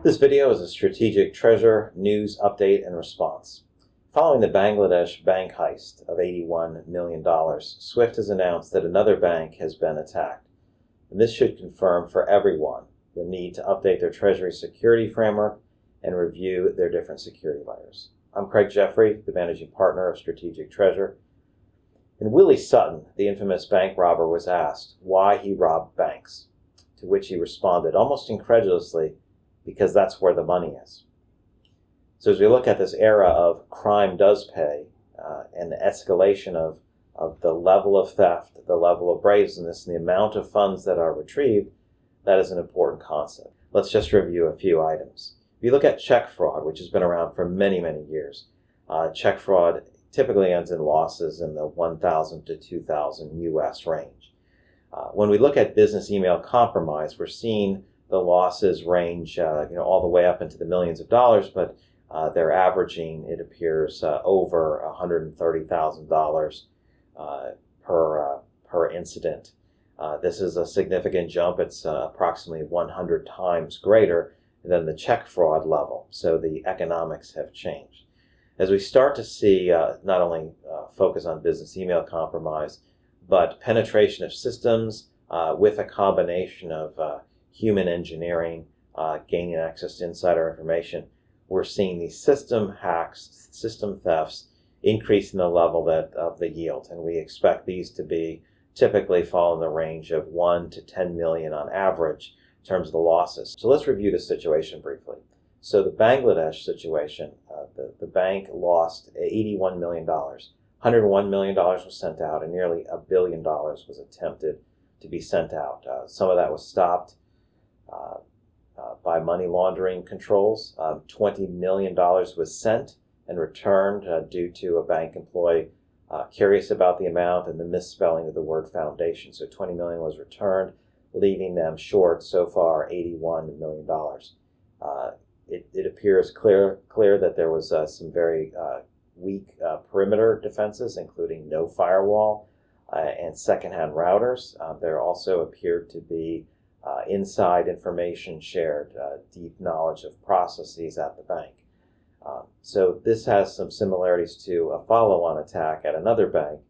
This video is a strategic treasure news update and response. Following the Bangladesh bank heist of $81 million, SWIFT has announced that another bank has been attacked. And this should confirm for everyone the need to update their Treasury security framework and review their different security layers. I'm Craig Jeffrey, the managing partner of Strategic Treasure. And Willie Sutton, the infamous bank robber, was asked why he robbed banks, to which he responded almost incredulously, because that's where the money is. So as we look at this era of crime does pay and the escalation of the level of theft, the level of brazenness, and the amount of funds that are retrieved, that is an important concept. Let's just review a few items. If you look at check fraud, which has been around for many, many years, check fraud typically ends in losses in the 1,000 to 2,000 US range. When we look at business email compromise, we're seeing the losses range all the way up into the millions of dollars, but they're averaging, it appears, over $130,000 per incident. This is a significant jump. It's approximately 100 times greater than the check fraud level, so the economics have changed. As we start to see not only focus on business email compromise, but penetration of systems with a combination of human engineering, gaining access to insider information, we're seeing these system hacks, system thefts, increasing the level of the yield. And we expect these to be typically fall in the range of 1 to 10 million on average in terms of the losses. So let's review the situation briefly. So the Bangladesh situation, the bank lost $81 million. $101 million was sent out, and nearly $1 billion was attempted to be sent out. Some of that was stopped by money laundering controls. $20 million was sent and returned due to a bank employee curious about the amount and the misspelling of the word foundation. So $20 million was returned, leaving them short so far $81 million. It appears clear that there was some very weak perimeter defenses, including no firewall and secondhand routers. There also appeared to be inside information shared, deep knowledge of processes at the bank. So this has some similarities to a follow-on attack at another bank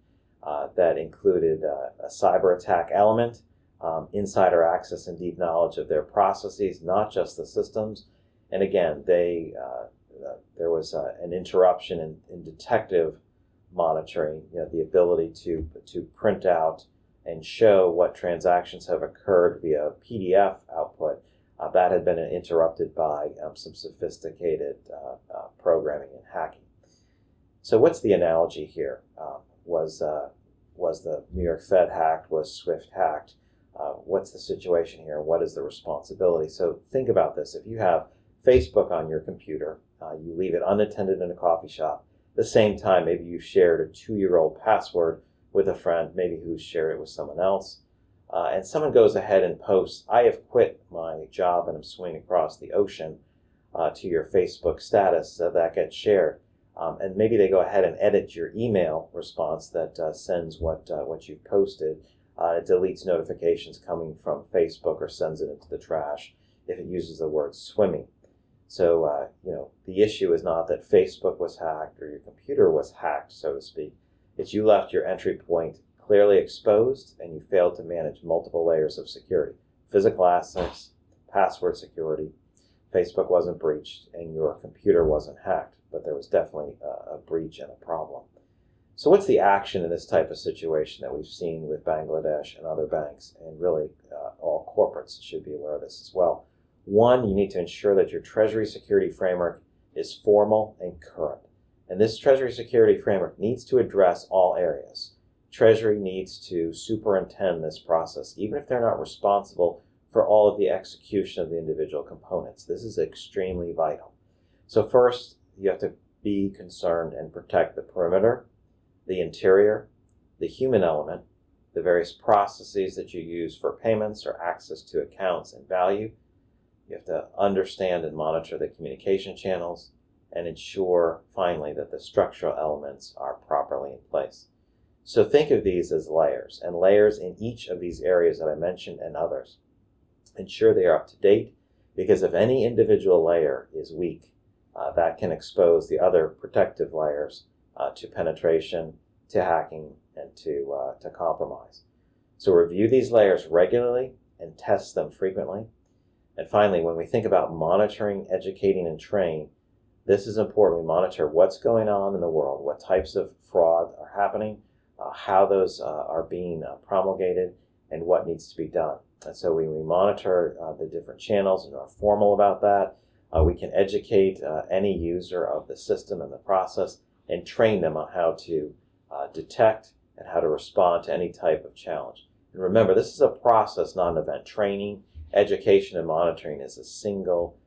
that included a cyber attack element, insider access and deep knowledge of their processes, not just the systems. And again, there was an interruption in detective monitoring, the ability to print out and show what transactions have occurred via PDF output. That had been interrupted by some sophisticated programming and hacking. So what's the analogy here? Was the New York Fed hacked? Was SWIFT hacked? What's the situation here? What is the responsibility? So think about this. If you have Facebook on your computer, you leave it unattended in a coffee shop. At the same time, maybe you shared a 2-year-old password with a friend, maybe who shared it with someone else, and someone goes ahead and posts, "I have quit my job and I'm swimming across the ocean," to your Facebook status. That gets shared. And maybe they go ahead and edit your email response that sends what you've posted. It deletes notifications coming from Facebook or sends it into the trash if it uses the word swimming. So, the issue is not that Facebook was hacked or your computer was hacked, so to speak. It's you left your entry point clearly exposed and you failed to manage multiple layers of security. Physical access, password security. Facebook wasn't breached and your computer wasn't hacked, but there was definitely a breach and a problem. So what's the action in this type of situation that we've seen with Bangladesh and other banks, and really all corporates should be aware of this as well? One, you need to ensure that your Treasury security framework is formal and current. And this Treasury security framework needs to address all areas. Treasury needs to superintend this process, even if they're not responsible for all of the execution of the individual components. This is extremely vital. So first, you have to be concerned and protect the perimeter, the interior, the human element, the various processes that you use for payments or access to accounts and value. You have to understand and monitor the communication channels and ensure, finally, that the structural elements are properly in place. So think of these as layers, and layers in each of these areas that I mentioned and others. Ensure they are up to date because if any individual layer is weak, that can expose the other protective layers to penetration, to hacking, and to compromise. So review these layers regularly and test them frequently. And finally, when we think about monitoring, educating, and training, this is important. We monitor what's going on in the world, what types of fraud are happening, how those are being promulgated, and what needs to be done. And so when we monitor the different channels and are formal about that, we can educate any user of the system and the process and train them on how to detect and how to respond to any type of challenge. And remember, this is a process, not an event. Training, education, and monitoring is a single,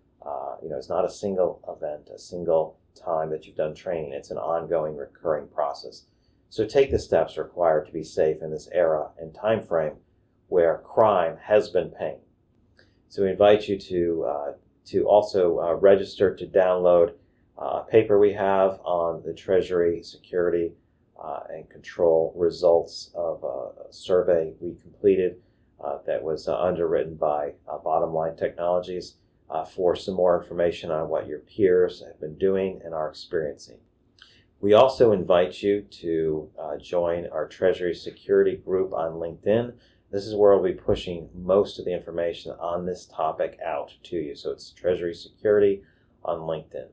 it's not a single event, a single time that you've done training. It's an ongoing, recurring process. So take the steps required to be safe in this era and time frame where crime has been paying. So we invite you to also register to download a paper we have on the Treasury security and control results of a survey we completed that was underwritten by Bottom Line Technologies for some more information on what your peers have been doing and are experiencing. We also invite you to join our Treasury security group on LinkedIn. This is where we'll be pushing most of the information on this topic out to you. So it's Treasury Security on LinkedIn.